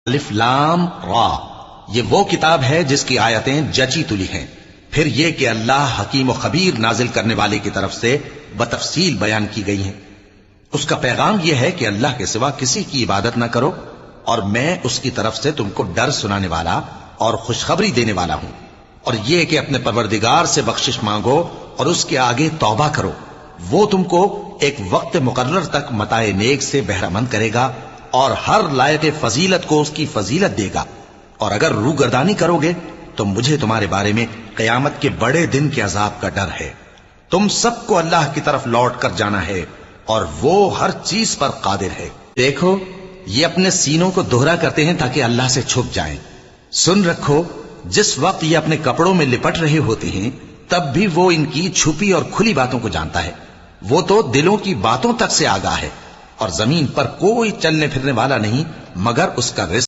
الف لام را، یہ وہ کتاب ہے جس کی آیتیں جچی تلی ہیں. پھر یہ کہ اللہ حکیم و خبیر نازل کرنے والے کی طرف سے بتفصیل بیان کی گئی ہیں. اس کا پیغام یہ ہے کہ اللہ کے سوا کسی کی عبادت نہ کرو، اور میں اس کی طرف سے تم کو ڈر سنانے والا اور خوشخبری دینے والا ہوں. اور یہ کہ اپنے پروردگار سے بخشش مانگو اور اس کے آگے توبہ کرو، وہ تم کو ایک وقت مقرر تک متاع نیک سے بہرہ مند کرے گا اور ہر لائق فضیلت کو اس کی فضیلت دے گا. اور اگر روگردانی کرو گے تو مجھے تمہارے بارے میں قیامت کے بڑے دن کے عذاب کا ڈر ہے. تم سب کو اللہ کی طرف لوٹ کر جانا ہے اور وہ ہر چیز پر قادر ہے. دیکھو یہ اپنے سینوں کو دوہرا کرتے ہیں تاکہ اللہ سے چھپ جائیں. سن رکھو جس وقت یہ اپنے کپڑوں میں لپٹ رہے ہوتے ہیں تب بھی وہ ان کی چھپی اور کھلی باتوں کو جانتا ہے. وہ تو دلوں کی باتوں تک سے آگاہ ہے. اور زمین پر کوئی چلنے پھرنے والا نہیں مگر اس کا رزق